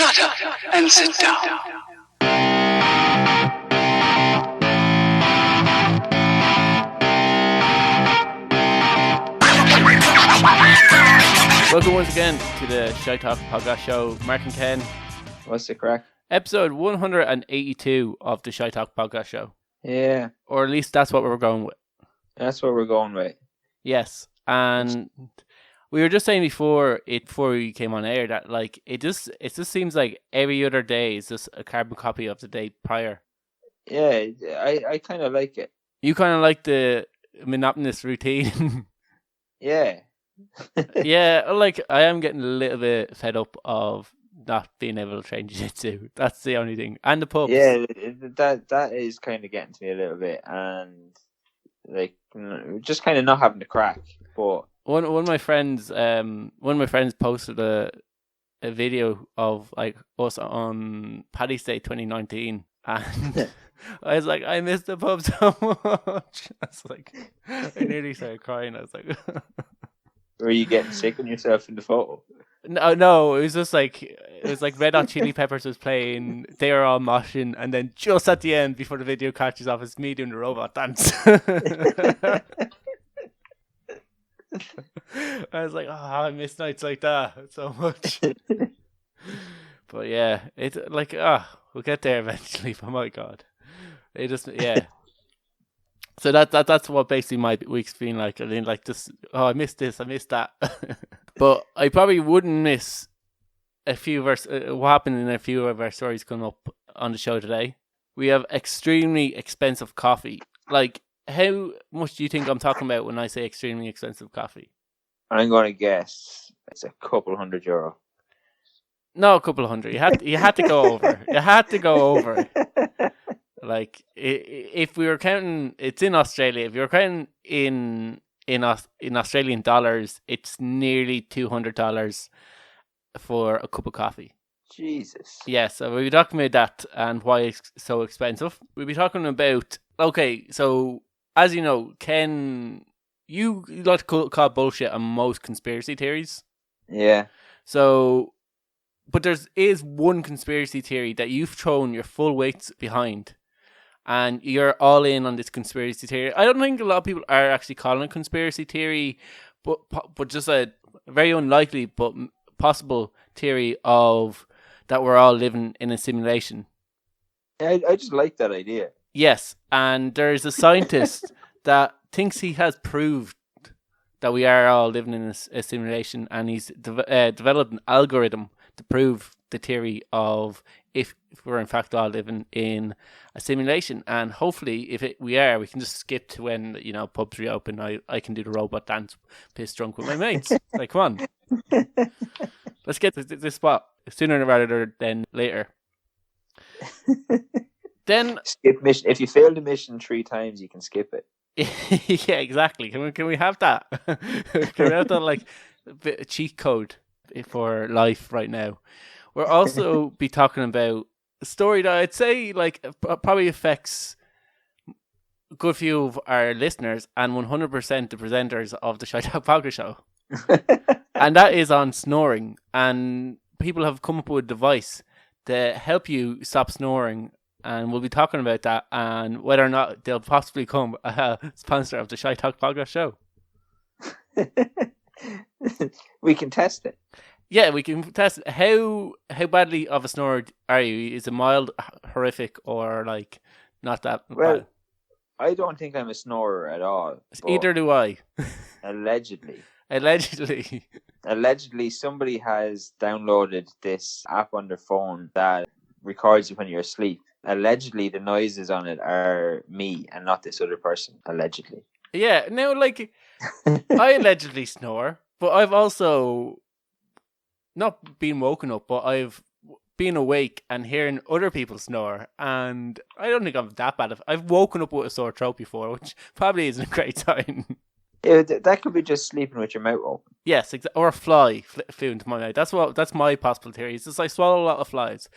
Shut up and sit down. Welcome once again to the Shite Talk podcast show. Mark and Ken. What's the crack? Episode 182 of the Shite Talk podcast show. Yeah. Or at least that's what we're going with. That's what we're going with. Yes. And we were just saying before we came on air that like it just seems like every other day is just a carbon copy of the day prior. Yeah, I kind of like it. You kind of like the monotonous routine. Yeah. Yeah, like I am getting a little bit fed up of not being able to train jiu-jitsu. That's the only thing. And the pubs. Yeah, that is kind of getting to me a little bit, and like just kind of not having the crack. But one of my friends posted a video of like us on Paddy's Day 2019, and I was like, I miss the pub so much. I was like, I nearly started crying. I was like, were you getting sick on yourself in the photo? No, it was like Red Hot Chili Peppers was playing, they were all moshing, and then just at the end, before the video catches off, it's me doing the robot dance. I was like, oh, I miss nights like that so much. But yeah, it's like, we'll get there eventually, but my God. It just, yeah. So that's what basically my week's been like. I mean, like just, I missed this, I missed that. But I probably wouldn't miss a few what happened in a few of our stories coming up on the show today. We have extremely expensive coffee. Like, how much do you think I'm talking about when I say extremely expensive coffee? I'm going to guess it's a couple €100. No, a couple of hundred. You had to go over. You had to go over. Like, if we were counting, it's in Australia. If you were counting in Australian dollars, it's nearly $200 for a cup of coffee. Jesus. Yeah, so we'll be talking about that and why it's so expensive. We'll be talking about, okay, so as you know, Ken, you like to call bullshit on most conspiracy theories. Yeah. So, but there is one conspiracy theory that you've thrown your full weight behind. And you're all in on this conspiracy theory. I don't think a lot of people are actually calling it conspiracy theory, but just a very unlikely but possible theory of that we're all living in a simulation. I just like that idea. Yes, and there's a scientist that thinks he has proved that we are all living in a simulation, and he's developed an algorithm to prove the theory of if we're in fact all living in a simulation. And hopefully if we can just skip to when, you know, pubs reopen. I can do the robot dance piss drunk with my mates. Like, come on, let's get to this spot sooner rather than later. Then skip mission. If you fail the mission 3 times, you can skip it. Yeah, exactly. Can we have that? Can we have that, like a bit of cheat code for life right now? We'll also be talking about a story that I'd say like probably affects a good few of our listeners and 100% the presenters of the Shite Talk podcast show. And that is on snoring. And people have come up with a device to help you stop snoring. And we'll be talking about that and whether or not they'll possibly become a sponsor of the Shite Talk podcast show. We can test it. Yeah, we can test it. How badly of a snorer are you? Is it mild, horrific, or like not that bad? I don't think I'm a snorer at all. Either do I. Allegedly. Allegedly, somebody has downloaded this app on their phone that records you when you're asleep. Allegedly, the noises on it are me and not this other person. Allegedly. Yeah, no, like, I allegedly snore, but I've also not been woken up, but I've been awake and hearing other people snore, and I don't think I'm that bad. I've woken up with a sore throat before, which probably isn't a great sign. Yeah, that could be just sleeping with your mouth open. Yes, or a fly flew into my mouth. That's my possible theory. It's just I swallow a lot of flies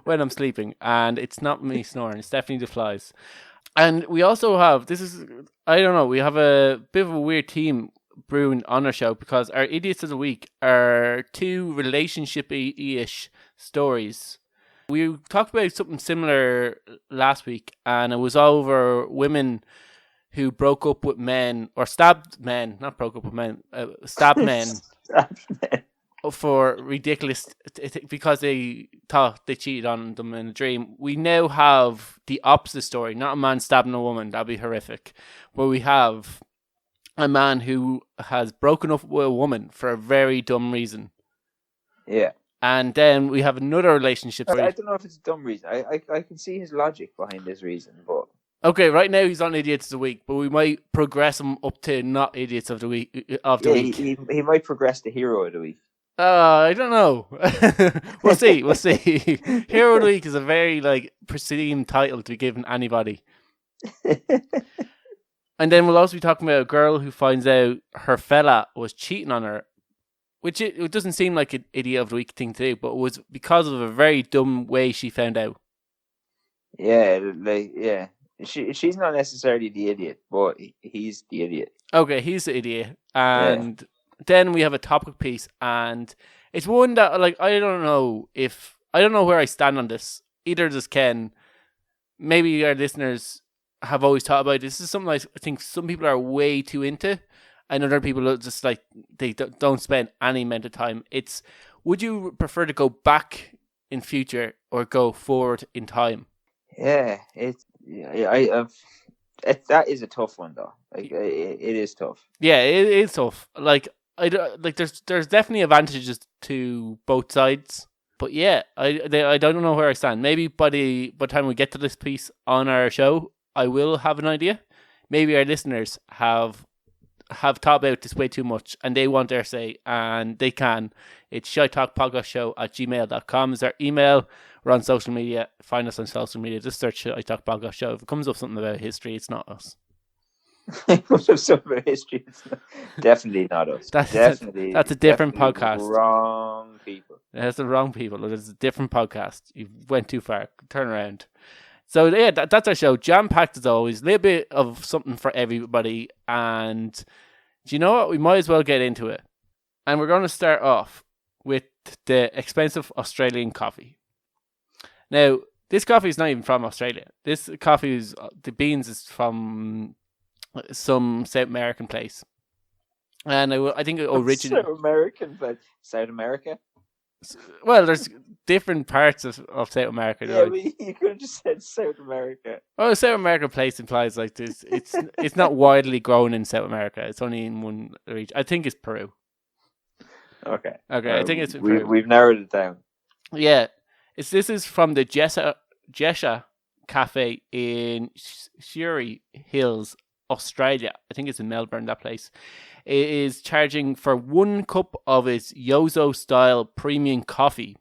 when I'm sleeping, and it's not me snoring. It's definitely the flies. And we also have we have a bit of a weird theme brewing on our show because our idiots of the week are two relationship-ish stories. We talked about something similar last week, and it was over women who broke up with men or stabbed men, not broke up with men, stabbed men for ridiculous because they thought they cheated on them in a dream. We now have the opposite story, not a man stabbing a woman, that'd be horrific, but we have a man who has broken up with a woman for a very dumb reason. Yeah. And then we have another relationship. I don't know if it's a dumb reason. I can see his logic behind his reason, but okay, right now he's on Idiots of the Week, but we might progress him up to not Idiots of the Week. He might progress to Hero of the Week. I don't know. We'll see. Hero of the Week is a very presumed title to be given anybody. And then we'll also be talking about a girl who finds out her fella was cheating on her, which it doesn't seem like an Idiot of the Week thing to do, but it was because of a very dumb way she found out. Yeah, she's not necessarily the idiot, but he's the idiot. Okay, he's the idiot, and then we have a topic piece, and it's one that I don't know where I stand on this. Either does Ken. Maybe our listeners have always thought about it. This is something I think some people are way too into, and other people are just they don't spend any amount of time. It's, would you prefer to go back in future or go forward in time? Yeah, that is a tough one though. It is tough. Yeah, it is tough. There's definitely advantages to both sides, but yeah, I don't know where I stand. Maybe by the time we get to this piece on our show, I will have an idea. Maybe our listeners have thought about this way too much and they want their say, and they can. It's shitetalkpodcastshow@gmail.com is our email. We're on social media. Find us on social media. Just search Shite Talk Podcast Show. If it comes up something about history, it's not us. Something about history, it's definitely not us. That's a different podcast. Wrong people. That's the wrong people. It's a different podcast. You went too far. Turn around. So yeah, that's our show. Jam-packed as always. A little bit of something for everybody. And do you know what? We might as well get into it. And we're going to start off with the expensive Australian coffee. Now, this coffee is not even from Australia. This coffee the beans is from some South American place. And I think it originated... South America? Well, there's different parts of South America. Yeah, but you could have just said South America. Oh, South American place implies this. It's not widely grown in South America. It's only in one region. I think it's Peru. Okay. I think it's Peru. We've narrowed it down. Yeah. This is from the Jesha Cafe in Surrey Hills, Australia. I think it's in Melbourne, that place. It is charging for 1 cup of its Yozo style premium coffee.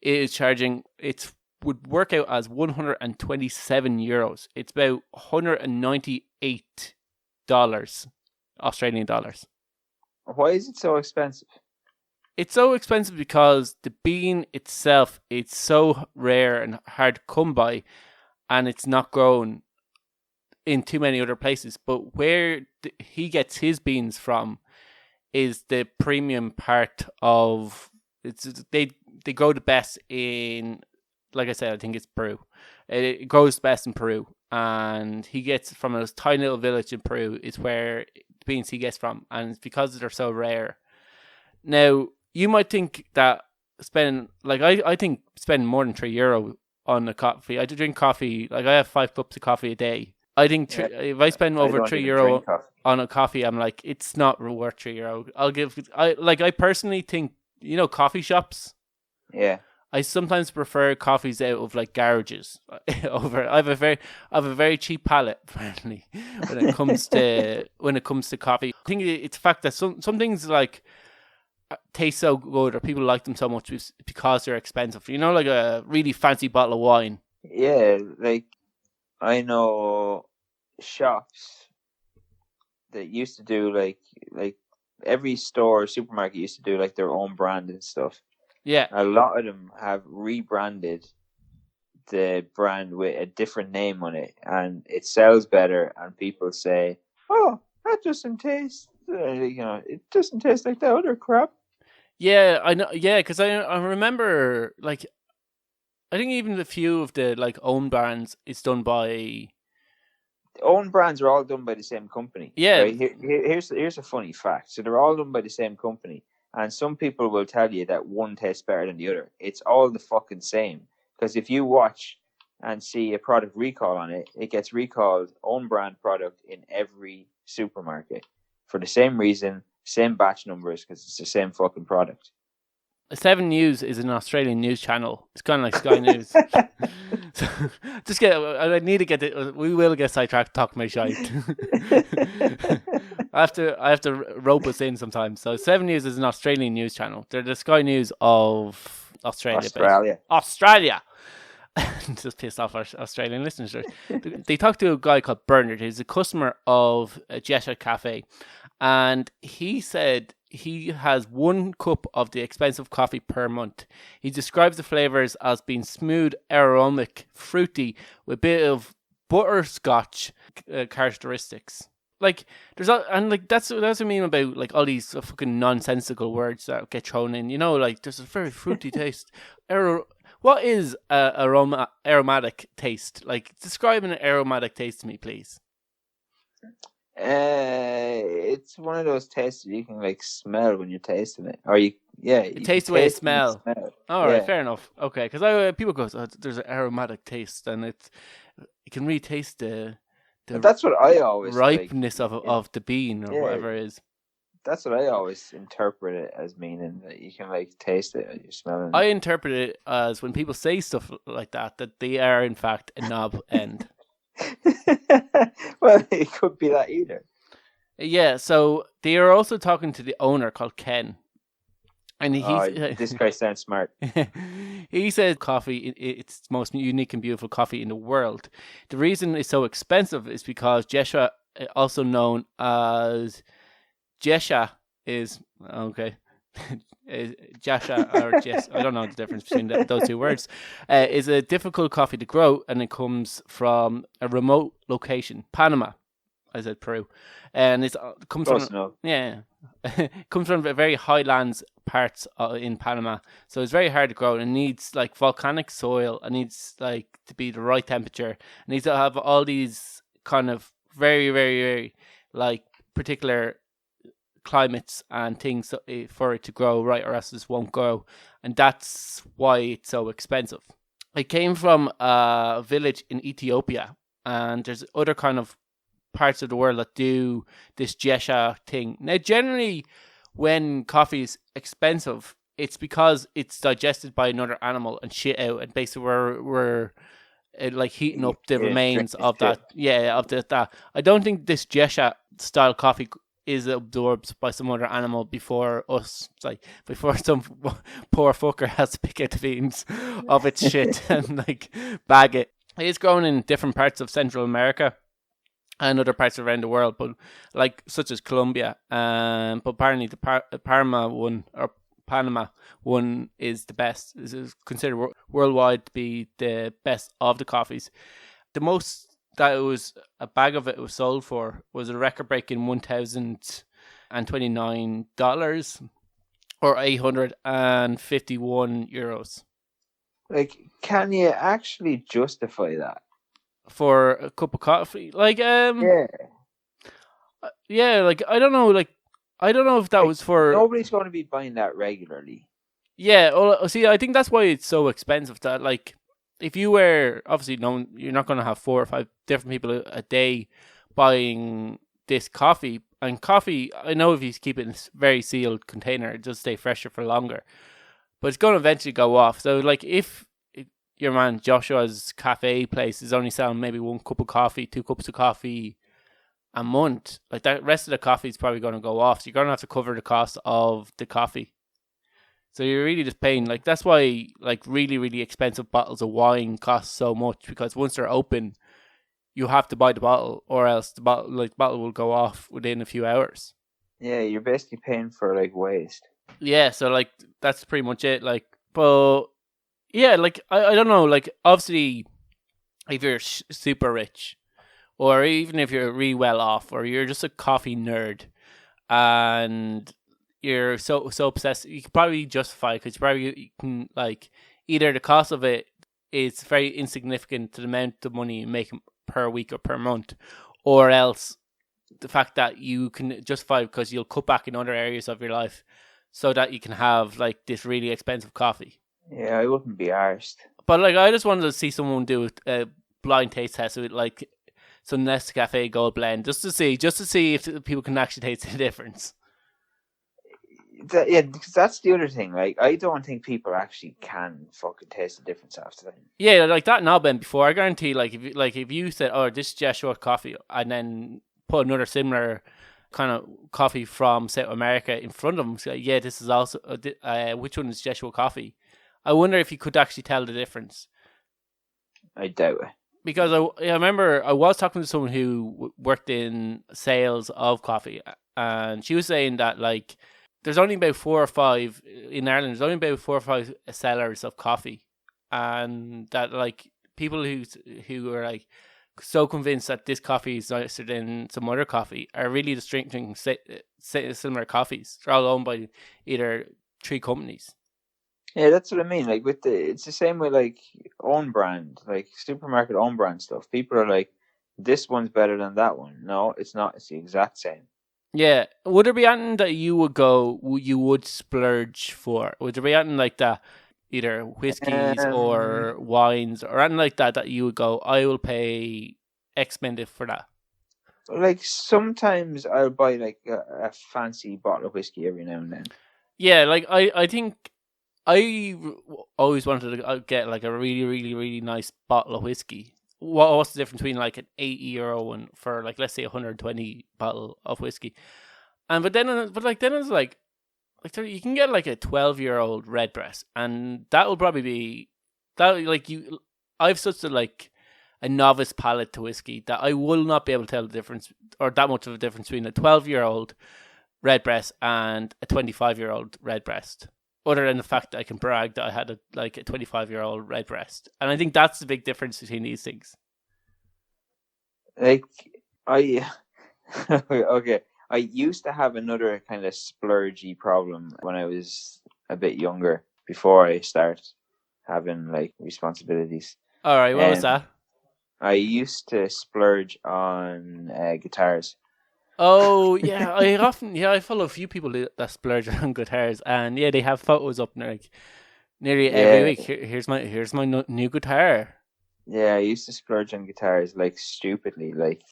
It would work out as €127. It's about $198 Australian dollars. Why is it so expensive? It's so expensive because the bean itself, it's so rare and hard to come by, and it's not grown in too many other places. But where he gets his beans from is the premium part of they grow the best in, like I said, I think it's Peru. It grows best in Peru, and he gets from a tiny little village in Peru is where the beans he gets from, and it's because they're so rare. Now, you might think that I think spending more than €3 on a coffee. I do drink coffee, I have 5 cups of coffee a day. I think if I spend over €3 on a coffee, I'm like, it's not worth €3. I personally think, coffee shops. Yeah. I sometimes prefer coffees out of garages over. I have a very cheap palate apparently when it comes to coffee. I think it's the fact that some things taste so good or people like them so much because they're expensive. Like a really fancy bottle of wine. Yeah, I know shops that used to do every store, supermarket used to do their own brand and stuff. Yeah. A lot of them have rebranded the brand with a different name on it, and it sells better, and people say, oh, that doesn't taste, it doesn't taste like that other crap. Yeah, I know. Yeah, because I remember, like, I think even a few of the like own brands is done by. Own brands are all done by the same company, Yeah, right? Here's a funny fact. So they're all done by the same company, and some people will tell you that one tastes better than the other. It's all the fucking same. Because if you watch and see a product recall on it, it gets recalled own brand product in every supermarket for the same reason, same batch numbers, because it's the same fucking product. 7 News is an Australian news channel. It's kind of like Sky News. So, I need to get it. We will get sidetracked talking about shite. I have to rope us in sometimes. So 7 News is an Australian news channel. They're the Sky News of Australia. Australia. Just pissed off our Australian listeners. They talked to a guy called Bernard, who's a customer of a Jetta Cafe, and he said he has 1 cup of the expensive coffee per month. He describes the flavors as being smooth, aromatic, fruity, with a bit of butterscotch characteristics. Like that's what I mean about like all these fucking nonsensical words that get thrown in. Like there's a very fruity taste. What is aromatic taste? Like, describe an aromatic taste to me, please. It's one of those tastes that you can like smell when you're tasting it, or you taste the way it smell. All right, yeah. Fair enough. Okay, because people go, there's an aromatic taste, and you can really taste the that's what I always ripeness of the bean or whatever it is. That's what I always interpret it as meaning, that you can like taste it, you're smelling it. I interpret it as when people say stuff like that they are in fact a knob end. Well, it could be that either. Yeah, so they are also talking to the owner called Ken. And this guy sounds smart. He says coffee, it's the most unique and beautiful coffee in the world. The reason it's so expensive is because Jetta, also known as Jesha, is okay. Jasha or Jess, I don't know the difference between those two words. Is a difficult coffee to grow, and it comes from a remote location, Panama. I said Peru, and it comes comes from very highlands parts in Panama. So it's very hard to grow, and it needs like volcanic soil. It needs like to be the right temperature. It needs to have all these kind of very, very, very like particular climates and things for it to grow right, or else this won't grow, and that's why it's so expensive. It came from a village in Ethiopia, and there's other kind of parts of the world that do this Jesha thing. Now, generally, when coffee is expensive, it's because it's digested by another animal and shit out, and basically we're like heating up the remains of that. Yeah, of that. I don't think this Jesha style coffee is absorbed by some other animal before us, like before some poor fucker has to pick out the beans of its shit and like bag it. It is grown in different parts of Central America and other parts around the world, but like such as Colombia. But apparently the Panama one is the best. This is considered worldwide to be the best of the coffees. The most that a bag of it was sold for was a record-breaking $1,029 or €851. Like, can you actually justify that for a cup of coffee? Like, like I don't know if that was for. Nobody's going to be buying that regularly. Yeah, well, see, I think that's why it's so expensive. That like, if you were obviously you're not going to have 4 or 5 different people a day buying this coffee. And coffee, I know if you keep it in a very sealed container, it does stay fresher for longer. But it's going to eventually go off. So, like, if your man Joshua's cafe place is only selling maybe 1 cup of coffee, 2 cups of coffee a month, like that rest of the coffee is probably going to go off. So you're going to have to cover the cost of the coffee. So you're really just paying, like, that's why, like, really, really expensive bottles of wine cost so much, because once they're open, you have to buy the bottle, or else the bottle will go off within a few hours. Yeah, you're basically paying for, like, waste. Yeah, so, like, that's pretty much it. Like, but, yeah, like, I don't know, like, obviously, if you're super rich, or even if you're really well off, or you're just a coffee nerd, and you're so obsessed, you can probably justify it because you can like either the cost of it is very insignificant to the amount of money you make per week or per month, or else the fact that you can justify it because you'll cut back in other areas of your life so that you can have like this really expensive coffee. Yeah, I wouldn't be arsed. But like, I just wanted to see someone do a blind taste test with like some Nescafe Gold Blend just to see if people can actually taste the difference. Yeah, because that's the other thing. Like, I don't think people actually can fucking taste the difference after that. Yeah, like that knob end before. I guarantee, like if you said, "Oh, this is Just Short coffee," and then put another similar kind of coffee from South America in front of them, say, "Yeah, this is also which one is Just Short coffee?" I wonder if you could actually tell the difference. I doubt it. Because I remember I was talking to someone who worked in sales of coffee, and she was saying that like there's only about 4 or 5 in Ireland. There's only about 4 or 5 sellers of coffee, and that like people who are like so convinced that this coffee is nicer than some other coffee are really just drinking similar coffees. They're all owned by either 3 companies. Yeah, that's what I mean. Like it's the same with like own brand, like supermarket own brand stuff. People are like, this one's better than that one. No, it's not. It's the exact same. Yeah. Would there be anything that you would splurge for? Would there be anything like that, either whiskies or wines or anything like that you would go, I will pay X amount for that? Like sometimes I'll buy like a fancy bottle of whiskey every now and then. Yeah, like I think I always wanted to get like a really, really, really nice bottle of whiskey. What's the difference between like an €80 one for like, let's say, 120 bottle of whiskey? But then it was like you can get like a 12-year-old redbreast, and that will probably be that like you. I've such a novice palate to whiskey that I will not be able to tell the difference or that much of a difference between a 12-year-old redbreast and a 25-year-old redbreast. Other than the fact that I can brag that I had a 25-year-old redbreast, and I think that's the big difference between these things. Like okay, I used to have another kind of splurgy problem when I was a bit younger, before I started having like responsibilities. All right, what was that? I used to splurge on guitars. Oh yeah, I follow a few people that splurge on guitars, and yeah, they have photos up like nearly every week. Here's my new guitar. Yeah, I used to splurge on guitars like stupidly. Like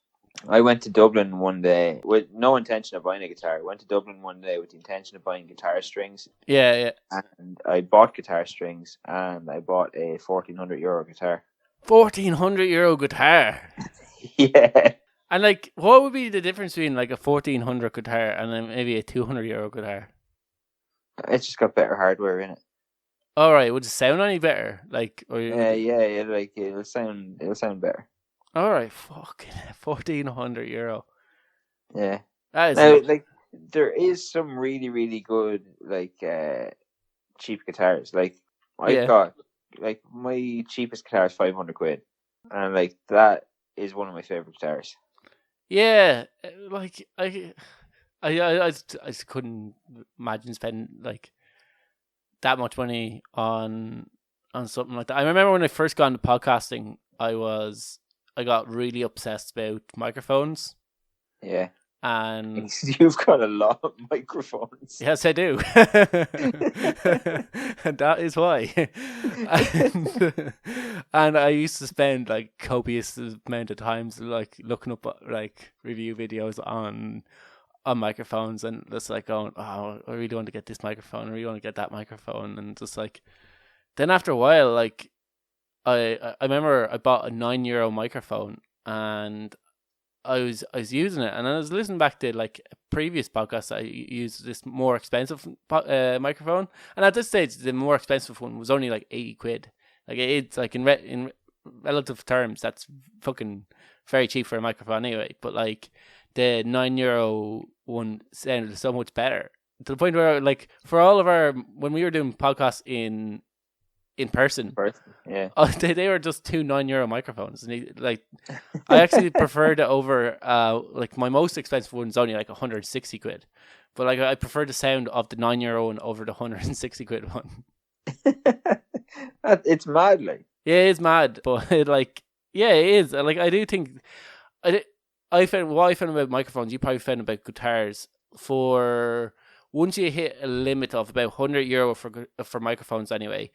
I went to Dublin one day with no intention of buying a guitar. I went to Dublin one day with the intention of buying guitar strings. Yeah. And I bought guitar strings, and I bought a €1,400 guitar. €1,400 guitar. Yeah. And like, what would be the difference between like a 1,400 guitar and then maybe a €200 guitar? It's just got better hardware in it. All right, would it sound any better? Like, yeah, like it'll sound better. All right, fucking €1,400. Yeah, that is now, like there is some really, really good like cheap guitars. Like I've got like my cheapest guitar is £500, and like that is one of my favorite guitars. Yeah, like I just couldn't imagine spending like that much money on something like that. I remember when I first got into podcasting, I got really obsessed about microphones. Yeah. And you've got a lot of microphones. Yes, I do. And that is why. And I used to spend like copious amount of times like looking up like review videos on microphones, and just like going, oh, I really want to get this microphone, I really want to get that microphone, and just like then after a while, like I remember I bought a €9 microphone, and I was using it, and I was listening back to like a previous podcast. I used this more expensive microphone, and at this stage, the more expensive one was only like £80. Like it's like in relative terms, that's fucking very cheap for a microphone anyway. But like the €9 one sounded so much better, to the point where like for all of our when we were doing podcasts in in person. Yeah. They were just two €9 microphones, and I actually preferred it over like my most expensive one's only like 160 quid, but like I prefer the sound of the €9 one over the 160 quid one. It's mad, like. Yeah, it's mad, but it is. Like I do think I found what I found about microphones. You probably found about guitars. For once you hit a limit of about €100 for microphones, anyway.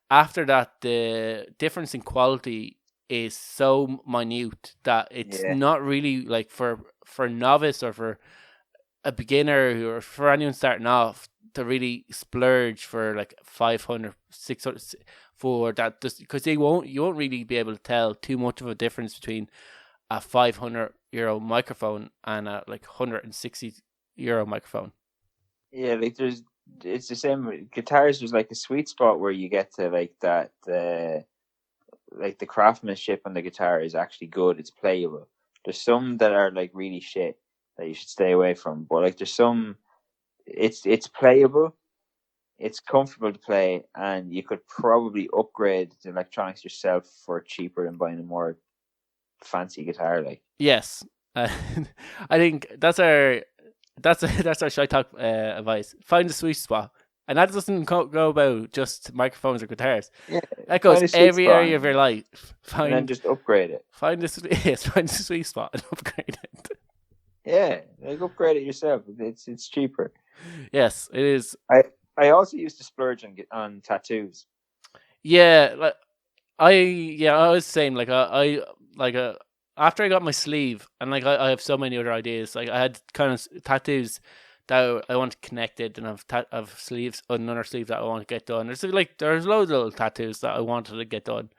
After that, the difference in quality is so minute that it's not really like for a novice or for a beginner or for anyone starting off to really splurge for like 500, 600 for that, just because you won't really be able to tell too much of a difference between a €500 microphone and a like €160 microphone. Yeah, like it's the same with guitars. There's like a sweet spot where you get to like that, like the craftsmanship on the guitar is actually good. It's playable. There's some that are like really shit that you should stay away from. But like there's some, it's playable. It's comfortable to play, and you could probably upgrade the electronics yourself for cheaper than buying a more fancy guitar. Like, yes, I think that's our Shite Talk advice. Find the sweet spot, and that doesn't go about just microphones or guitars. Yeah, that goes every area of your life. And then just upgrade it. Find the sweet spot and upgrade it. Yeah, like upgrade it yourself. It's cheaper. Yes, it is. I also used to splurge on tattoos. Yeah, like I was the same. Like I after I got my sleeve, and like I have so many other ideas. Like I had kind of tattoos that I want connected, and I've sleeves, another sleeve that I want to get done. There's loads of little tattoos that I wanted to get done,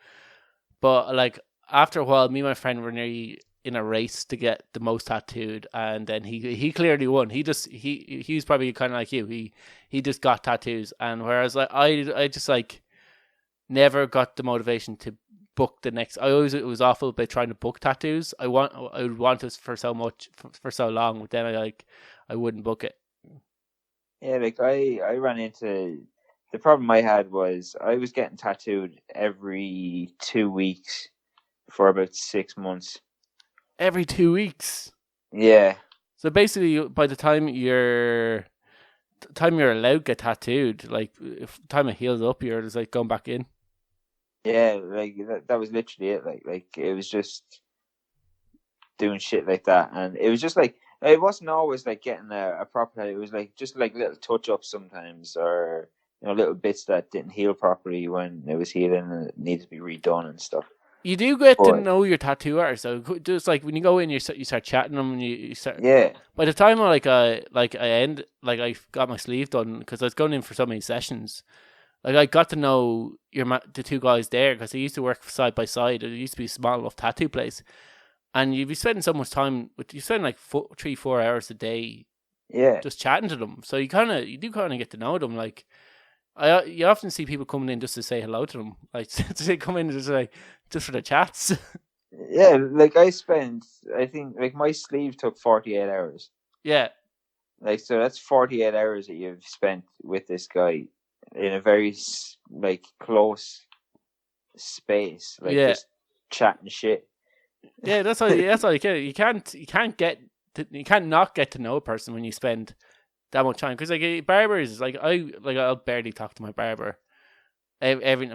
but like after a while, me and my friend were nearly in a race to get the most tattooed, and then he clearly won. He was probably kind of like you. He just got tattoos, and whereas like I just like never got the motivation to book the next. It was awful about trying to book tattoos. I would want this for so much for so long, but then I wouldn't book it. Yeah, like I ran into the problem I had was I was getting tattooed every 2 weeks for about 6 months. Every 2 weeks. Yeah. So basically, by the time you're allowed to get tattooed, like if the time it heals up, you're just like going back in. Yeah, like that was literally it. Like it was just doing shit like that, and it was just like it wasn't always like getting a proper tattoo. It was like just like little touch ups sometimes, or little bits that didn't heal properly when it was healing and it needed to be redone and stuff. You do get to know your tattoo artist, so just like when you go in, you start chatting them, and you start. Yeah. By the time I got my sleeve done because I was going in for so many sessions. Like I got to know the two guys there because they used to work side by side. It used to be a small enough tattoo place, and you'd be spending so much time you spend like 3-4 hours a day, just chatting to them. So you do kind of get to know them. Like you often see people coming in just to say hello to them, like they come in just for the chats. Yeah, like I think like my sleeve took 48 hours. Yeah, like so that's 48 hours that you've spent with this guy in a very like close space, like just chatting shit. Yeah, that's all you can. You can't not get to know a person when you spend that much time. Because like barbers, like I'll barely talk to my barber. Every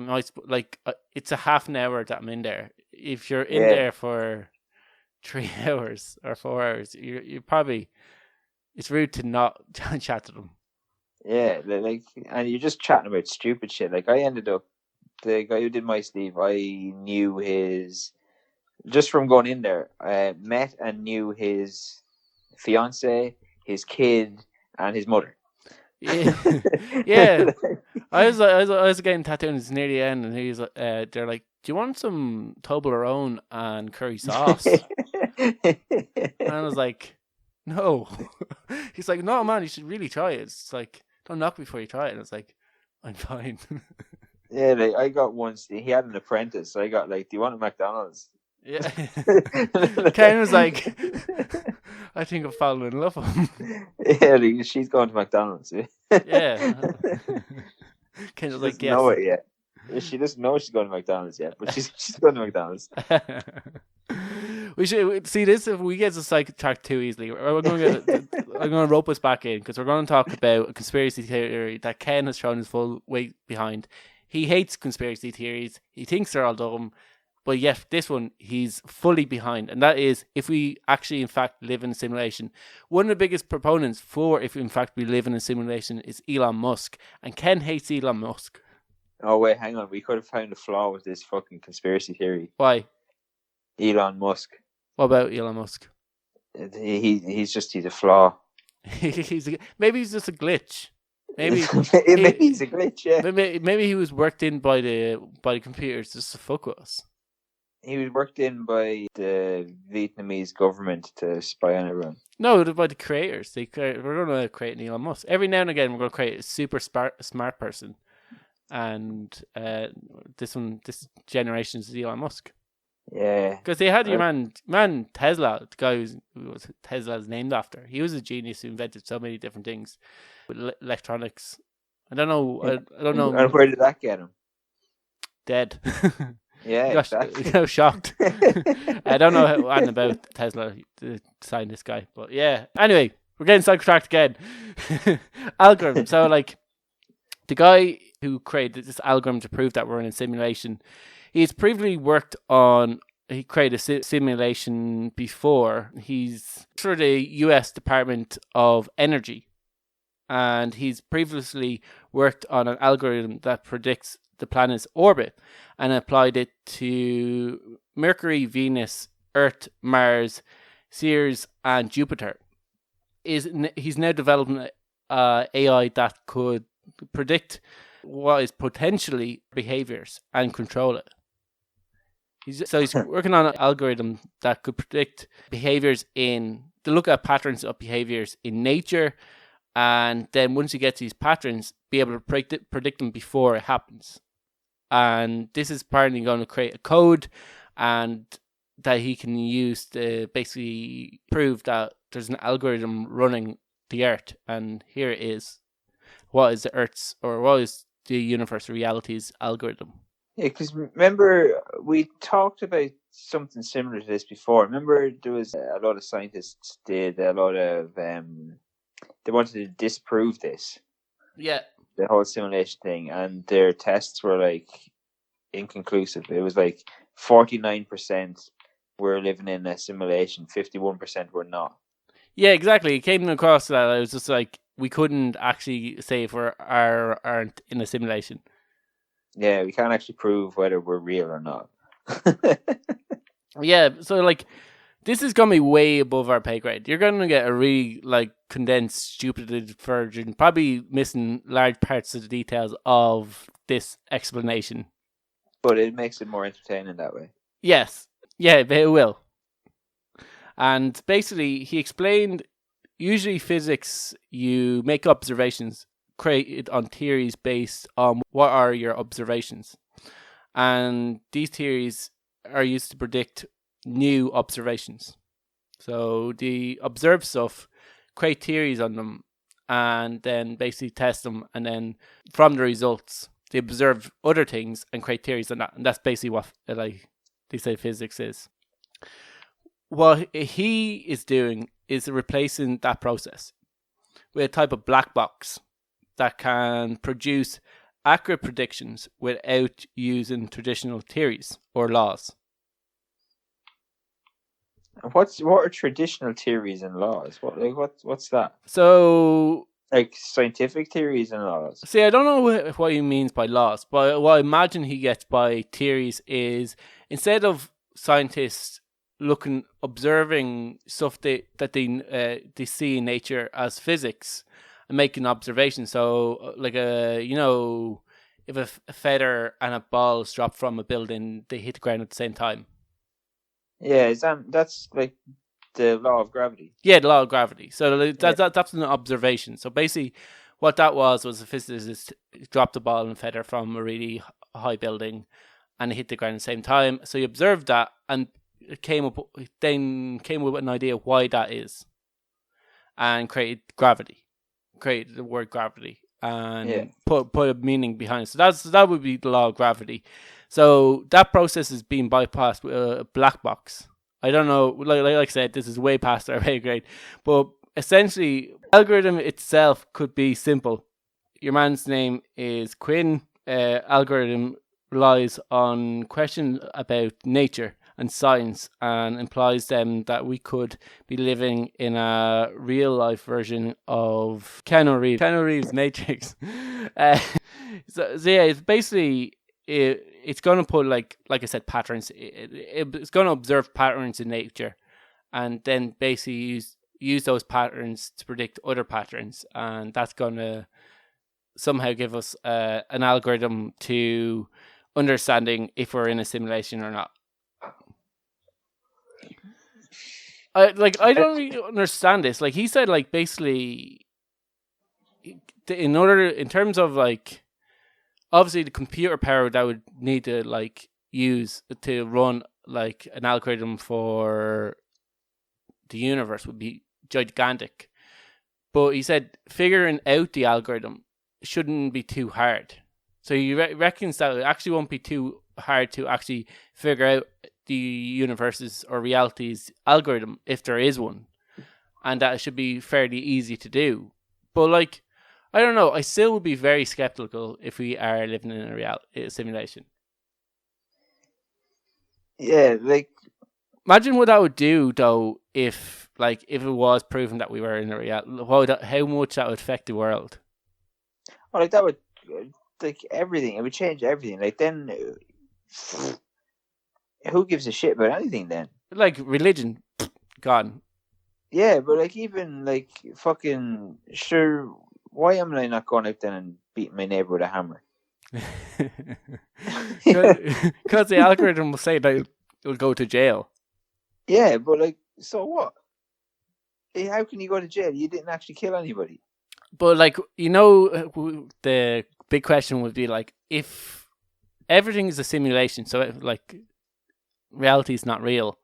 like it's a half an hour that I'm in there. If you're in there for 3 hours or 4 hours, you're probably, it's rude to not chat to them. Yeah, like, and you're just chatting about stupid shit. Like I ended up, the guy who did my sleeve, I knew just from going in there, met and knew his fiance, his kid, and his mother. Yeah, yeah. I was getting tattooed, and it's near the end, and they're like, "Do you want some Toblerone and curry sauce?" And I was like, "No." He's like, "No, man, you should really try it." It's like, don't knock before you try it. And it's like, I'm fine. Yeah, like I got once. He had an apprentice, so I got like, "Do you want a McDonald's?" Yeah. Ken was like, I think I've fallen in love with him. Yeah, like, she's going to McDonald's. Yeah. Ken was like, yes. Know it yet. She doesn't know she's going to McDonald's yet, but she's going to McDonald's. We should see this if we get to sidetrack too easily. I'm going to rope us back in because we're going to talk about a conspiracy theory that Ken has thrown his full weight behind. He hates conspiracy theories. He thinks they're all dumb. But yet, this one, he's fully behind. And that is, if we actually, in fact, live in a simulation. One of the biggest proponents for if, in fact, we live in a simulation is Elon Musk. And Ken hates Elon Musk. Oh, wait, hang on. We could have found a flaw with this fucking conspiracy theory. Why? Elon Musk. What about Elon Musk? He's a flaw. Maybe he's just a glitch. Maybe he's a glitch, yeah. Maybe he was worked in by the computers just to fuck with us. He was worked in by the Vietnamese government to spy on everyone. No, by the creators. We're going to create an Elon Musk. Every now and again, we're going to create a super smart person. And this generation is Elon Musk. Yeah. Because they had your man Tesla, the guy who Tesla's named after. He was a genius who invented so many different things with electronics. I don't know. And where did that get him? Dead. Yeah, exactly. He got shocked. I don't know anything about Tesla, the scientist guy, but yeah. Anyway, we're getting sidetracked again. Algorithm. So, like, the guy who created this algorithm to prove that we're in a simulation, he's previously worked on. He created a simulation before. He's for the U.S. Department of Energy, and he's previously worked on an algorithm that predicts the planet's orbit and applied it to Mercury, Venus, Earth, Mars, Ceres, and Jupiter. He's now developing AI that could predict what is potentially behaviors and control it. He's working on an algorithm that could predict behaviors to look at patterns of behaviors in nature, and then once you get to these patterns, be able to predict them before it happens. And this is apparently going to create a code and that he can use to basically prove that there's an algorithm running the Earth. And here it is. What is the universe reality's algorithm? Yeah, because remember, we talked about something similar to this before. Remember, there was a lot of scientists did a lot of, they wanted to disprove this. Yeah. The whole simulation thing, and their tests were like inconclusive. It was like 49% were living in a simulation, 51% were not. Yeah, exactly. It came across that it was just like we couldn't actually say if we aren't in a simulation. Yeah, we can't actually prove whether we're real or not. Yeah, so like this is going to be way above our pay grade. You're going to get a really like condensed, stupid version, probably missing large parts of the details of this explanation. But it makes it more entertaining that way. Yes. Yeah, it will. And basically, he explained, usually physics, you make observations created on theories based on what are your observations. And these theories are used to predict new observations. So the observed stuff, create theories on them, and then basically test them, and then from the results, they observe other things and create theories on that. And that's basically what they say physics is. What he is doing is replacing that process with a type of black box that can produce accurate predictions without using traditional theories or laws. What are traditional theories and laws? What's that? So, like scientific theories and laws. See, I don't know what he means by laws, but what I imagine he gets by theories is instead of scientists observing stuff that they see in nature as physics and making observations. So, like if a feather and a ball is dropped from a building, they hit the ground at the same time. Yeah, that's like the law of gravity. Yeah, the law of gravity. So that's an observation. So basically, what that was a physicist dropped a ball and a feather from a really high building, and it hit the ground at the same time. So he observed that and came up with an idea why that is, and created the word gravity. and put a meaning behind it. So that would be the law of gravity. So that process is being bypassed with a black box. I don't know, like I said, this is way past our pay grade, but essentially, the algorithm itself could be simple. Your man's name is Quinn. Algorithm relies on questions about nature and science, and implies then that we could be living in a real life version of Keanu Reeves' Matrix. So yeah, it's basically it's going to put like I said, patterns. It's going to observe patterns in nature, and then basically use those patterns to predict other patterns, and that's going to somehow give us an algorithm to understanding if we're in a simulation or not. I don't really understand this. Like he said, like basically, in terms of like, obviously the computer power that would need to like use to run like an algorithm for the universe would be gigantic. But he said figuring out the algorithm shouldn't be too hard. So he reckons that it actually won't be too hard to actually figure out the universe's or reality's algorithm, if there is one, and that it should be fairly easy to do. But like, I don't know, I still would be very skeptical if we are living in a simulation. Yeah, like, imagine what that would do though if it was proven that we were in a reality. How much that would affect the world. Well, like that would like everything. It would change everything. Like then, who gives a shit about anything then? Like religion, gone. Yeah, but like even like fucking sure. Why am I not going out then and beating my neighbor with a hammer? Because the algorithm will say that you'll go to jail. Yeah, but like, so what? How can you go to jail? You didn't actually kill anybody. But like, the big question would be like, if everything is a simulation, so like reality is not real,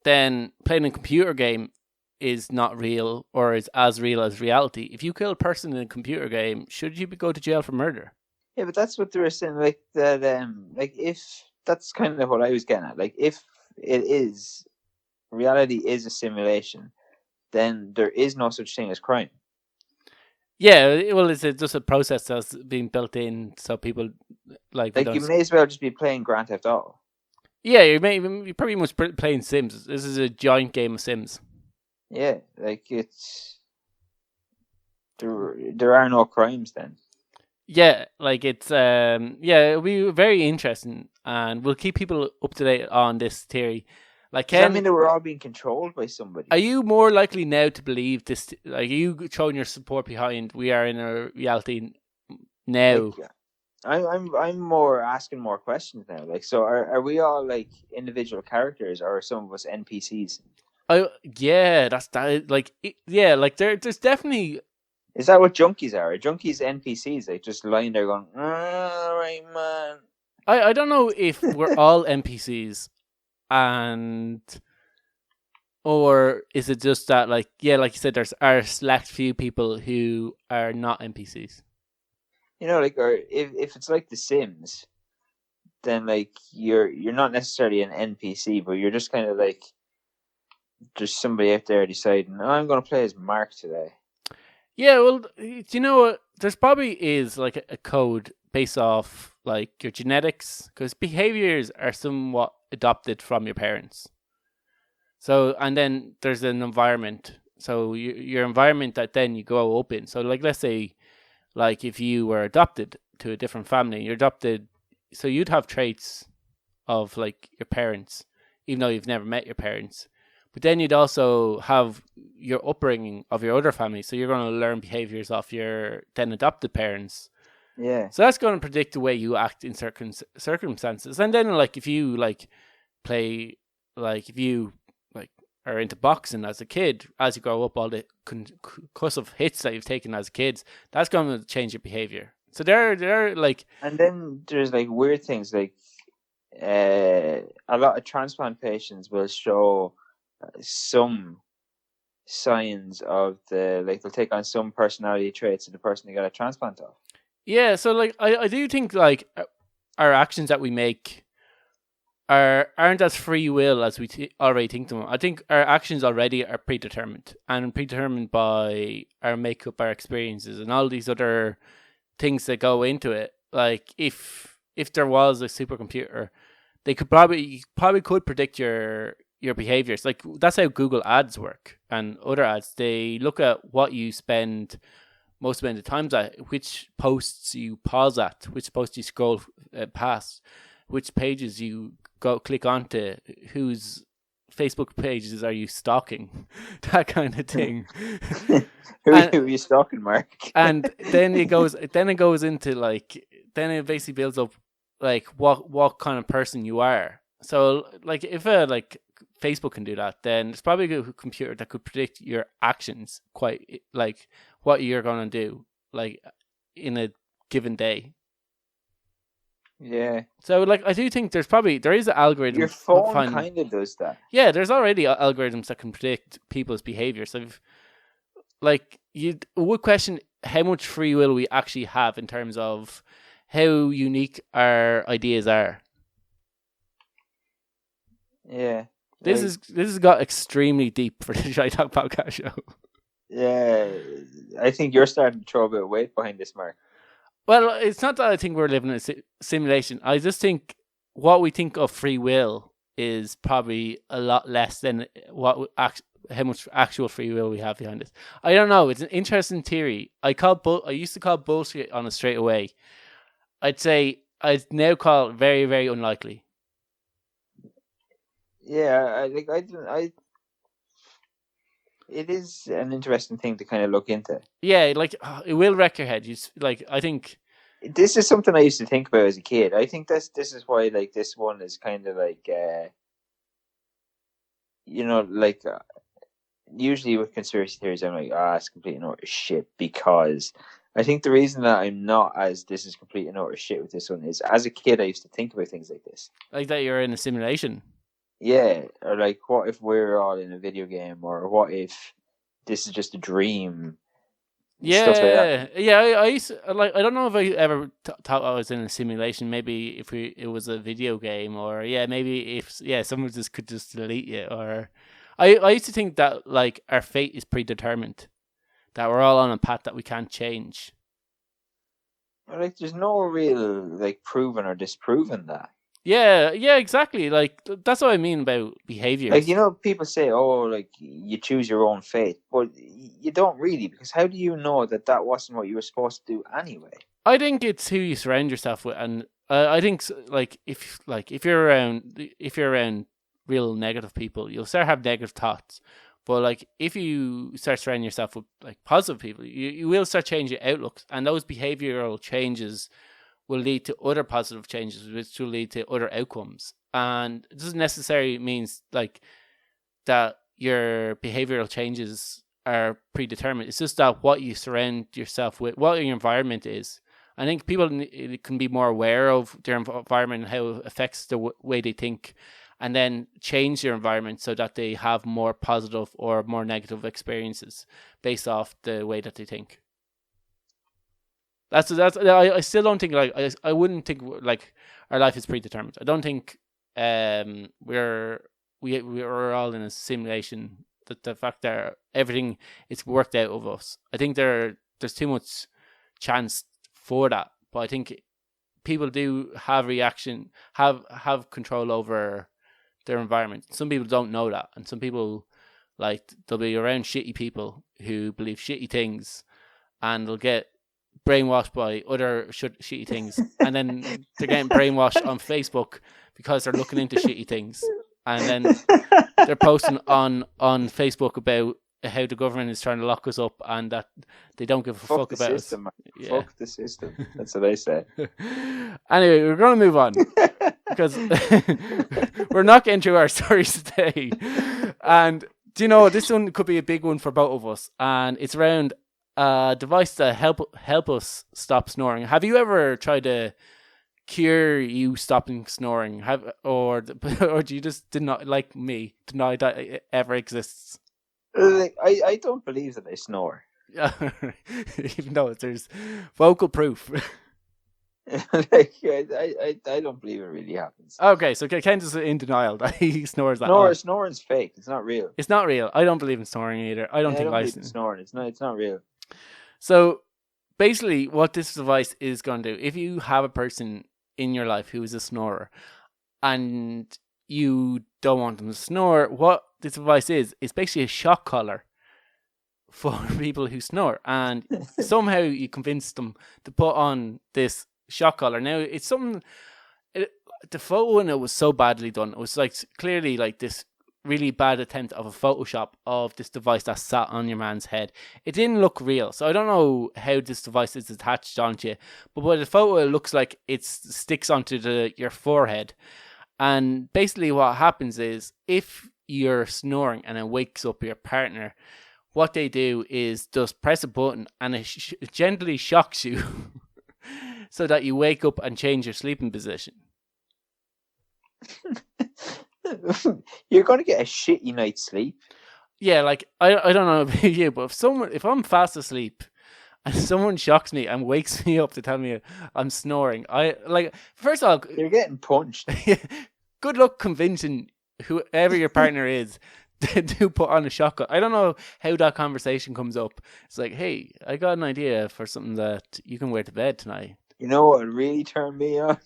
then playing a computer game is not real or is as real as reality. If you kill a person in a computer game, should you go to jail for murder? Yeah, but that's what they were saying. Like that, like if that's kind of what I was getting at. Like if reality is a simulation, then there is no such thing as crime. Yeah, well, it's just a process that's being built in, so people like you may as well just be playing Grand Theft Auto. Yeah, you probably must playing Sims. This is a giant game of Sims. Yeah, like it's there are no crimes then. Yeah, like it's it'll be very interesting, and we'll keep people up to date on this theory. Like, does that mean that we're all being controlled by somebody? Are you more likely now to believe this? Like, are you showing your support behind we are in a reality now? Like, I'm more asking more questions now. Like, so are we all like individual characters, or are some of us NPCs? Yeah, that's that. Like, yeah, like there's definitely. Is that what junkies are? Are junkies NPCs? Like just lying there going, "All right, man." I don't know if we're all NPCs, or is it just that like you said, there's a select few people who are not NPCs. You know, like, or if it's like The Sims, then like you're not necessarily an NPC, but you're just kind of like there's somebody out there deciding, oh, I'm going to play as Mark today. Yeah, well, you know what? There's probably is like a code based off like your genetics, because behaviors are somewhat adopted from your parents. So, and then there's an environment. So your environment that then you grow up in. So, like, let's say, like if you were adopted to a different family, you're adopted, so you'd have traits of like your parents, even though you've never met your parents. But then you'd also have your upbringing of your other family. So you're going to learn behaviors of your then adopted parents. Yeah. So that's going to predict the way you act in certain circumstances. And then like if you like play, like if you like are into boxing as a kid, as you grow up, all the concussive hits that you've taken as kids, that's going to change your behavior. So they're like... And then there's like weird things like a lot of transplant patients will show some signs of the like they'll take on some personality traits of the person they got a transplant of. Yeah, so like I do think like our actions that we make aren't as free will as we already think them. I think our actions already are predetermined and predetermined by our makeup, our experiences, and all these other things that go into it. Like if there was a supercomputer, they could probably could predict your behaviors. Like that's how Google ads work and other ads. They look at what you spend most amount of times at, which posts you pause at, which posts you scroll past, which pages you go click onto, whose Facebook pages are you stalking, that kind of thing. Who are you stalking, Mark? And then it goes into like, then it basically builds up like what kind of person you are. So like if like Facebook can do that, then it's probably a computer that could predict your actions, quite like what you're gonna do like in a given day. Yeah. So like I do think there is an algorithm. Your phone kind of does that. Yeah, there's already algorithms that can predict people's behavior. So like you would question how much free will we actually have in terms of how unique our ideas are. Yeah. This has got extremely deep for the Shite Talk podcast show. Yeah, I think you're starting to throw a bit of weight behind this, Mark. Well, it's not that I think we're living in a simulation. I just think what we think of free will is probably a lot less than how much actual free will we have behind it. I don't know. It's an interesting theory. I used to call bullshit on it straight away. I'd now call it very, very unlikely. Yeah, it is an interesting thing to kind of look into. Yeah, like it will wreck your head. I think this is something I used to think about as a kid. I think this is why like this one is kind of like usually with conspiracy theories I'm like it's complete and utter shit, because I think the reason that I'm not as this is complete and utter shit with this one is as a kid I used to think about things like this. Like that you're in a simulation. Yeah, or like what if we're all in a video game, or what if this is just a dream? Yeah, stuff like that. Yeah. I used to, I don't know if I ever thought I was in a simulation. Maybe if it was a video game, or maybe if someone could just delete you. Or I used to think that like our fate is predetermined, that we're all on a path that we can't change. Like there's no real like proving or disproving that. Yeah, exactly. Like that's what I mean about behaviors. Like people say, "Oh, like you choose your own fate," but you don't really, because how do you know that wasn't what you were supposed to do anyway? I think it's who you surround yourself with, and I think if you're around real negative people, you'll start having negative thoughts. But like if you start surrounding yourself with like positive people, you will start changing your outlooks, and those behavioral changes will lead to other positive changes, which will lead to other outcomes. And it doesn't necessarily mean like that your behavioral changes are predetermined. It's just that what you surround yourself with, what your environment is. I think people can be more aware of their environment and how it affects the way they think, and then change their environment so that they have more positive or more negative experiences based off the way that they think. That's. I still don't think like I wouldn't think like our life is predetermined. I don't think we're all in a simulation. That the fact that everything is worked out of us. I think there's too much chance for that. But I think people do have have control over their environment. Some people don't know that, and some people like they'll be around shitty people who believe shitty things, and they'll get brainwashed by other shitty things, and then they're getting brainwashed on Facebook because they're looking into shitty things, and then they're posting on Facebook about how the government is trying to lock us up and that they don't give a fuck about system, us. Yeah. Fuck the system. That's what I say. Anyway, we're going to move on because we're not getting through our stories today. And do you know, this one could be a big one for both of us, and it's around a device to help us stop snoring. Have you ever tried to cure you stopping snoring? Or do you just did not, like me, deny that it ever exists? Like, I don't believe that I snore. Even though there's vocal proof. Like, I don't believe it really happens. Okay, so Kent is in denial that he snores that. Snoring's fake. It's not real. It's not real. I don't believe in snoring either. I don't think I don't believe in snoring. It's not real. So basically, what this device is going to do, if you have a person in your life who is a snorer, and you don't want them to snore, what this device is basically a shock collar for people who snore, and somehow you convince them to put on this shock collar. Now, it's something. The photo in it was so badly done. It was like clearly like this really bad attempt of a Photoshop of this device that sat on your man's head. It didn't look real, so I don't know how this device is attached onto you. But by the photo, it looks like it sticks onto your forehead. And basically, what happens is if you're snoring and it wakes up your partner, what they do is just press a button and it gently shocks you so that you wake up and change your sleeping position. You're going to get a shitty night's sleep. Yeah, like I don't know about you, but if I'm fast asleep and someone shocks me and wakes me up to tell me I'm snoring, first of all, you're getting punched. Good luck convincing whoever your partner is to put on a shock collar. I don't know how that conversation comes up. It's like, hey, I got an idea for something that you can wear to bed tonight. You know what really turned me on?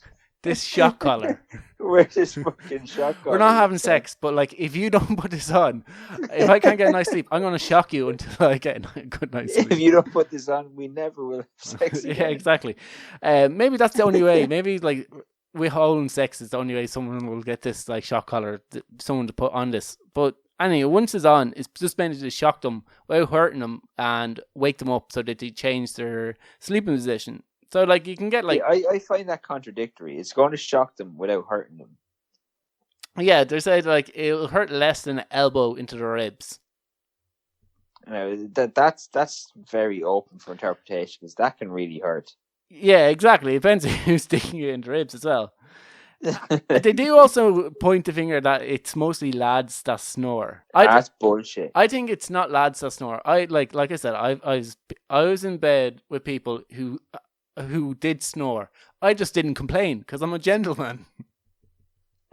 This shock collar. Where's this fucking shock collar? We're not having sex, but like, if you don't put this on, if I can't get a nice sleep, I'm going to shock you until I get a good night's sleep. If you don't put this on, we never will have sex again. Yeah, exactly. Maybe that's the only way. Maybe like withholding sex is the only way someone will get this like shock collar, someone to put on this. But anyway, once it's on, it's just meant to shock them without hurting them and wake them up so that they change their sleeping position. So, like, you can get, like... Yeah, I find that contradictory. It's going to shock them without hurting them. Yeah, they said, like, it'll hurt less than an elbow into the ribs. That's very open for interpretation, because that can really hurt. Yeah, exactly. It depends who's sticking you in the ribs as well. They do also point the finger that it's mostly lads that snore. That's bullshit. I think it's not lads that snore. Like I said, I was in bed with people who did snore. I just didn't complain because I'm a gentleman.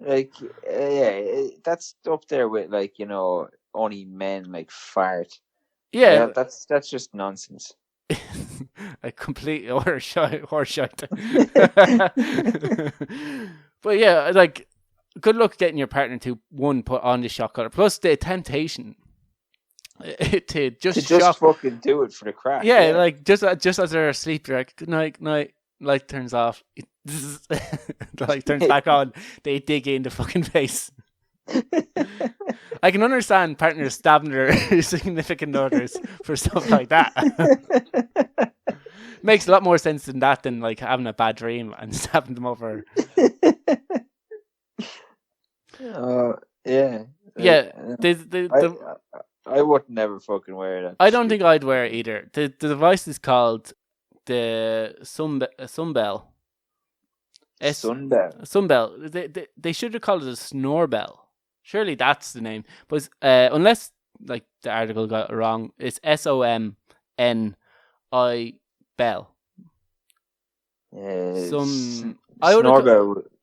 Like, yeah, that's up there with, like, you know, only men like fart. Yeah, that's just nonsense. A complete horse shite. But yeah, like, good luck getting your partner to put on the shock collar. Plus the temptation to just fucking do it for the crack. Yeah, like just as they're asleep, you're like, good night, night. Light turns off. The light turns back on. They dig in the fucking face. I can understand partners stabbing their significant others for stuff like that. Makes a lot more sense than that than like having a bad dream and stabbing them over. Yeah. I would never fucking wear that. I don't think I'd wear it either. The device is called the Sunbell. Sunbell. They should have called it a Snorbell. Surely that's the name. But unless like the article got it wrong, it's SOMNI Bell. Snorbell.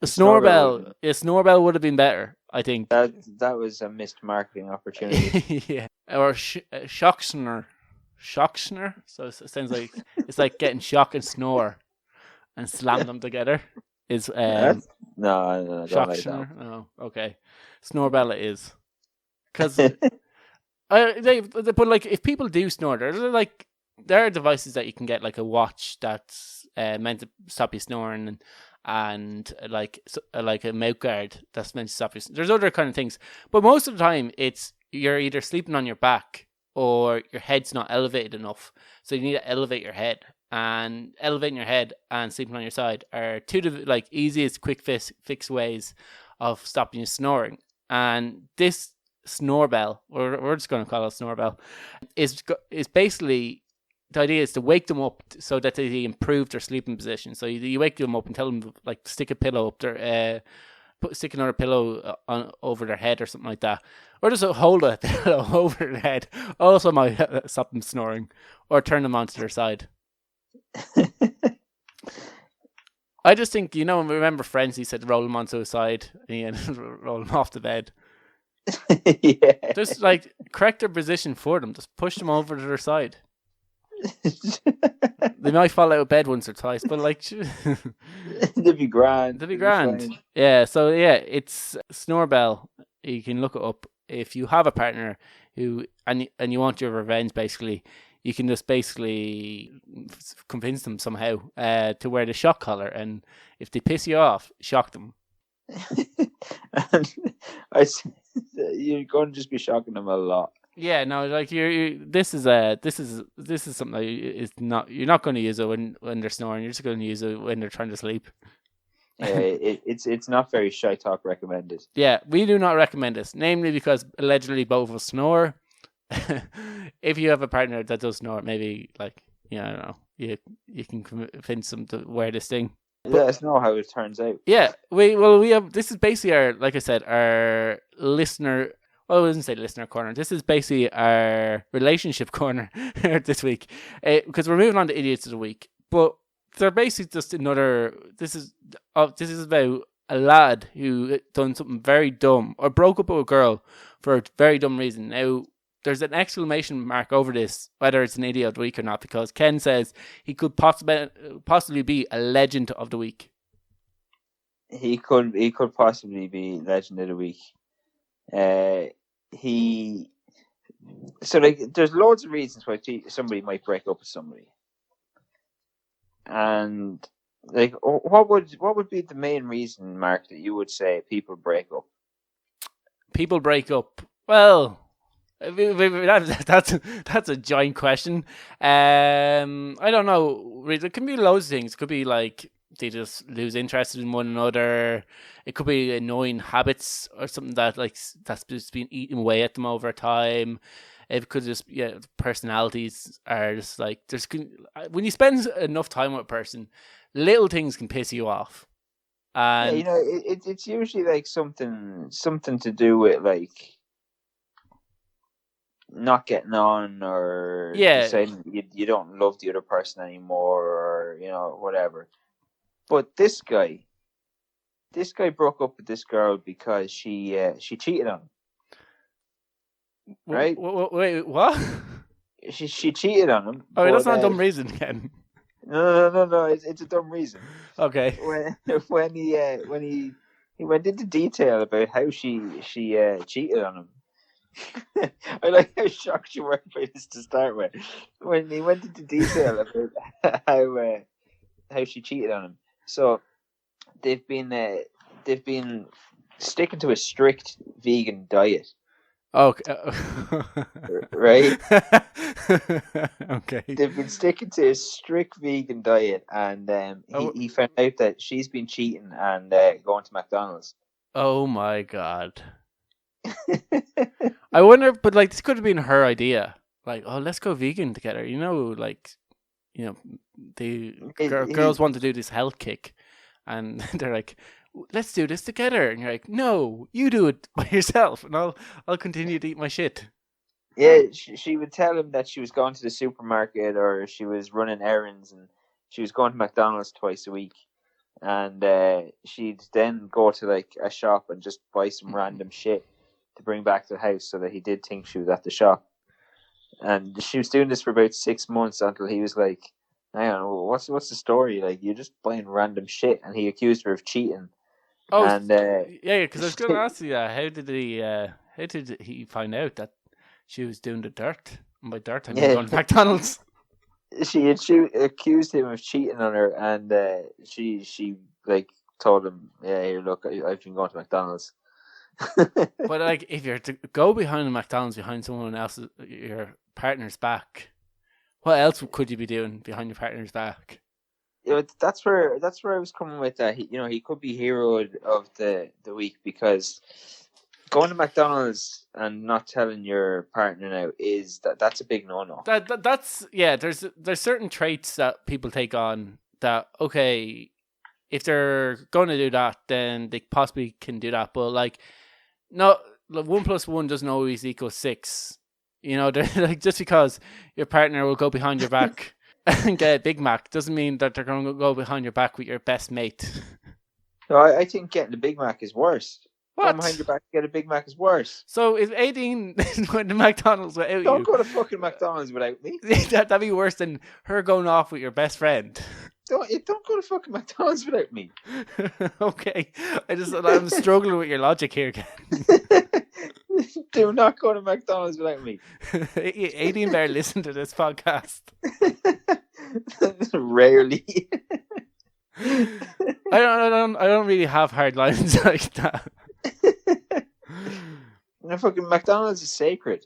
Snorbell. Yeah, Snorbell would have been better, I think. That was a missed marketing opportunity. Yeah. Or Shocksner. Shocksner? So it sounds like it's like getting shock and snore and slam them together. Is no, don't like that. Oh, okay. Snorbell it is. Because but like if people do snore, there are devices that you can get, like a watch that's meant to stop you snoring, and like a mouth guard that's meant to stop you. There's other kind of things, but most of the time it's you're either sleeping on your back or your head's not elevated enough, so you need to elevate your head. And elevating your head and sleeping on your side are two of the like easiest quick fix ways of stopping you snoring. And this Snorbell, or we're just going to call it Snorbell, is basically, the idea is to wake them up so that they improve their sleeping position. So you wake them up and tell them, like, stick a pillow up their stick another pillow on over their head or something like that, or just hold a pillow over their head. Also might stop them snoring, or turn them onto their side. I just think, remember Friends, he said roll them onto his side, and he roll them off the bed. Yeah. Just like correct their position for them. Just push them over to their side. They might fall out of bed once or twice, but like They'd be grand. they'd be grand. Yeah, so yeah, it's Snorbell. You can look it up. If you have a partner who and you want your revenge, basically, you can just basically convince them somehow to wear the shock collar, and if they piss you off, shock them. And you're going to just be shocking them a lot. Yeah, no, like this is something that you're not going to use it when they're snoring. You're just going to use it when they're trying to sleep. It's not very Shite Talk recommended. Yeah, we do not recommend this, namely because allegedly both of us snore. If you have a partner that does snore, maybe I don't know, you can convince them to wear this thing. Let us know how it turns out. Yeah, we have. This is basically our listener. Well, I wouldn't say listener corner. This is basically our relationship corner this week, because we're moving on to idiots of the week. But they're basically just another. This is about a lad who done something very dumb or broke up with a girl for a very dumb reason. Now, there's an exclamation mark over this, whether it's an idiot of the week or not, because Ken says he could possibly be a legend of the week. He could possibly be legend of the week. There's loads of reasons why somebody might break up with somebody, and what would be the main reason, Mark, that you would say people break up? People break up. Well, that's a giant question. I don't know. There can be loads of things. It could be like they just lose interest in one another. It could be annoying habits or something that's just been eating away at them over time. It could just personalities are just like when you spend enough time with a person, little things can piss you off. And it's usually like something to do with like not getting on, or deciding you don't love the other person anymore, or whatever. But this guy broke up with this girl because she cheated on him. Right? Wait, what? She cheated on him. Oh, that's not a dumb reason, Ken. No. It's a dumb reason. Okay. When he went into detail about how she cheated on him. I like how shocked you were by this to start with. When he went into detail about how she cheated on him. So they've been sticking to a strict vegan diet. Okay. Right? Okay. They've been sticking to a strict vegan diet, and he found out that she's been cheating and going to McDonald's. Oh my god. I wonder, but this could have been her idea. Let's go vegan together. Girls want to do this health kick, and they're like, let's do this together. And you're like, no, you do it by yourself, and I'll continue to eat my shit. Yeah, she would tell him that she was going to the supermarket, or she was running errands, and she was going to McDonald's twice a week. And she'd then go to a shop and just buy some random shit to bring back to the house, so that he did think she was at the shop. And she was doing this for about 6 months until he was like, "Hang on, what's the story? You're just buying random shit." And he accused her of cheating. Oh, and because I was going to ask you, how did he find out that she was doing the dirt? And by dirt, I mean going to McDonald's. She accused him of cheating on her, and she told him, "Yeah, here, look, I've been going to McDonald's." But if you're to go behind a McDonald's behind someone else's, your partner's back, what else could you be doing behind your partner's back? That's where I was coming with that. He could be hero of the week, because going to McDonald's and not telling your partner now that's a big no-no. That's there's certain traits that people take on that, okay, if they're going to do that, then they possibly can do that. But like, no, 1 + 1 doesn't always equal 6. You know, like just because your partner will go behind your back and get a Big Mac doesn't mean that they're going to go behind your back with your best mate. No, I think getting the Big Mac is worse. What? Going behind your back to get a Big Mac is worse. So if Aideen went to McDonald's without Don't you, go to fucking McDonald's without me. that'd be worse than her going off with your best friend. Don't go to fucking McDonald's without me. Okay, I'm struggling with your logic here, Ken. Do not go to McDonald's without me. Aideen better listen to this podcast. Rarely. I don't really have hard lines like that. No, fucking McDonald's is sacred.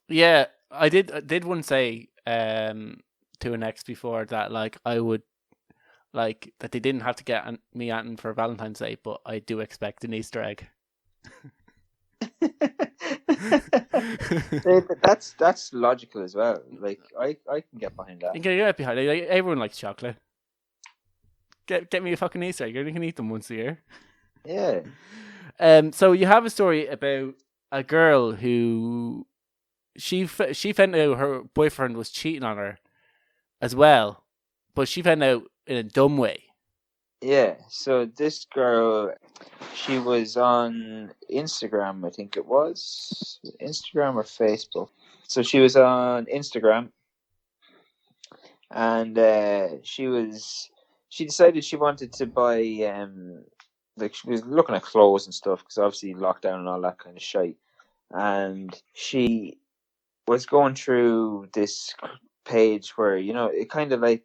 Yeah, I did once say to an ex before that like I would like that they didn't have to get me anything for Valentine's Day, but I do expect an Easter egg. That's logical as well. Like I can get behind that. You can get behind it. Like, everyone likes chocolate. Get me a fucking Easter egg. You can eat them once a year. Yeah. So you have a story about a girl who she found out her boyfriend was cheating on her as well, but she found out in a dumb way. Yeah. So this girl, she was on Instagram, I think it was Instagram or Facebook. So she was on Instagram, and she decided she wanted to buy like she was looking at clothes and stuff because obviously lockdown and all that kind of shit. And she was going through this page where, you know, it kind of like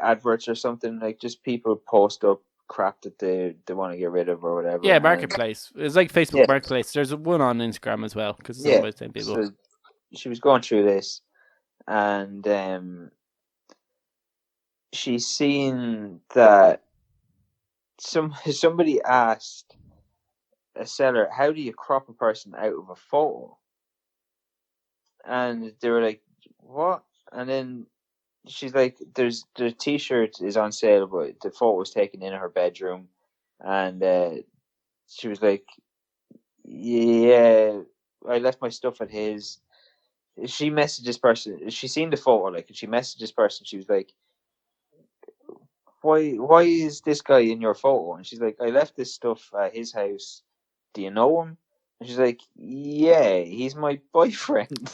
adverts or something, like just people post up crap that they want to get rid of or whatever. Yeah, marketplace. It's like Facebook Marketplace. There's one on Instagram as well because it's owned by the same people. So she was going through this, and she's seen that somebody asked a seller, how do you crop a person out of a photo? And they were like, what? And then she's like, the t-shirt is on sale, but the photo was taken in her bedroom. And she was like, yeah, I left my stuff at his. She messaged this person. She seen the photo, like, and she messaged this person. She was like, why is this guy in your photo? And she's like, I left this stuff at his house. Do you know him? And she's like, yeah, he's my boyfriend.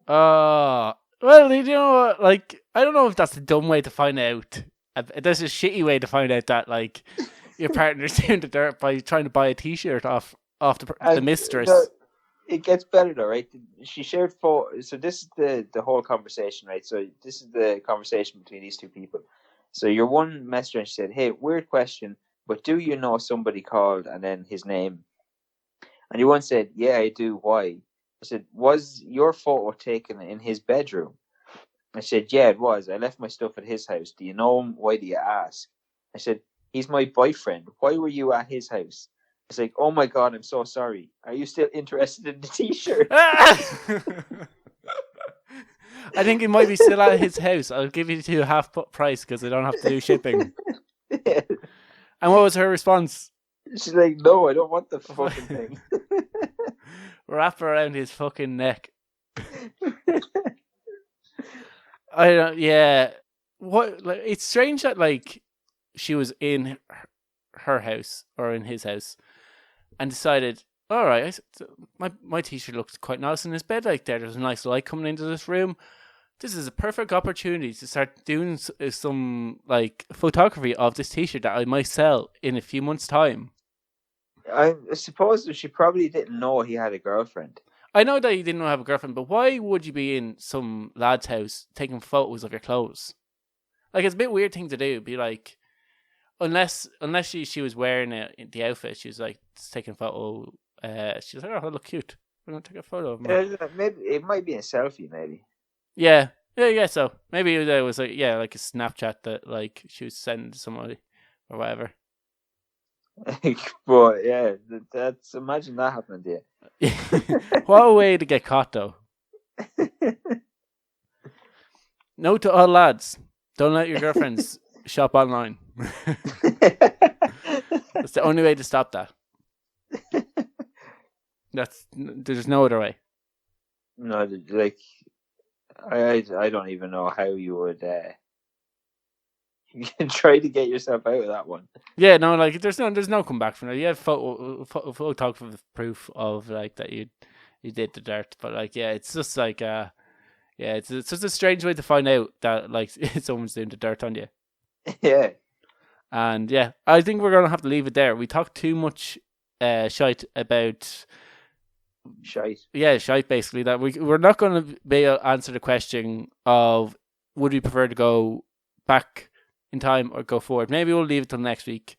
Well, you know what? Like, I don't know if that's a dumb way to find out. That's a shitty way to find out that, like, your partner's doing the dirt by trying to buy a t-shirt off the mistress. It gets better though, right? She shared photos. So this is the whole conversation, right? So this is the conversation between these two people. So your one messenger, and she said, hey, weird question, but do you know somebody called and then his name? And your one said, yeah, I do. Why? I said, was your photo taken in his bedroom? I said, yeah, it was. I left my stuff at his house. Do you know him? Why do you ask? I said, he's my boyfriend. Why were you at his house? It's like, oh my God, I'm so sorry. Are you still interested in the t-shirt? I think it might be still at his house. I'll give you to half price because I don't have to do shipping. Yeah. And what was her response? She's like, no, I don't want the fucking thing. Wrap around his fucking neck. I don't. Yeah. What? Like, it's strange that like she was in her house or in his house and decided, all right, my t-shirt looks quite nice in his bed. Like there's a nice light coming into this room. This is a perfect opportunity to start doing some like photography of this t-shirt that I might sell in a few months' time. I suppose she probably didn't know he had a girlfriend. I know that you didn't have a girlfriend, but why would you be in some lad's house taking photos of your clothes? Like, it's a bit weird thing to do. Be like, unless she was wearing the outfit, she was like taking a photo. She was like, oh, I look cute. I'm gonna take a photo of me. Maybe it might be a selfie, maybe. Yeah. So maybe it was like like a Snapchat that like she was sending to somebody or whatever. But yeah, that's imagine that happening to you. What a way to get caught, though. Note to all lads: don't let your girlfriends shop online. That's the only way to stop that. There's no other way. No, like I don't even know how you would you can try to get yourself out of that one. Yeah, no, like there's no comeback from it. You have photographic proof of like that you did the dirt, but like it's just like it's just a strange way to find out that like someone's doing the dirt on you. Yeah. And yeah, I think we're gonna have to leave it there. We talked too much shite about Shite. Yeah, shite basically. That we're not gonna be able to answer the question of would we prefer to go back in time or go forward. Maybe we'll leave it till next week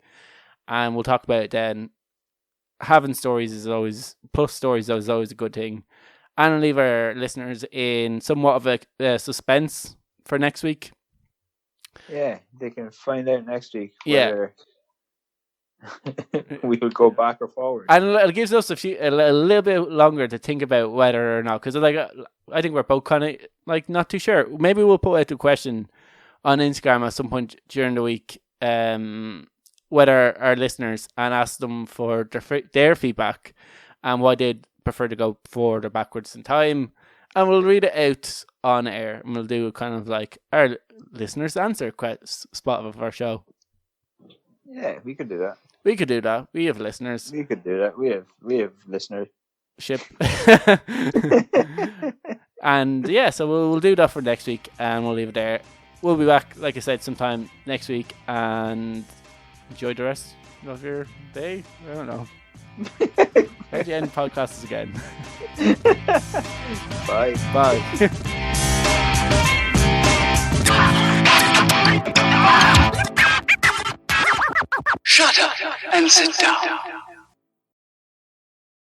and we'll talk about it then. Having stories is always a good thing. And I'll leave our listeners in somewhat of a suspense for next week. Yeah, they can find out next week whether we will go back or forward. And it gives us a little bit longer to think about whether or not, because like I think we're both kind of like not too sure. Maybe we'll put out a question on Instagram at some point during the week, whether our listeners, and ask them for their feedback and why they'd prefer to go forward or backwards in time, and we'll read it out on air and we'll do kind of like our listeners answer spot of our show. Yeah, we could do that. We could do that. We have listeners. We could do that. We have listeners. And yeah, so we'll do that for next week and we'll leave it there. We'll be back, like I said, sometime next week, and enjoy the rest of your day. I don't know. How do you end podcasts again? Bye. Bye. Shut up and sit down.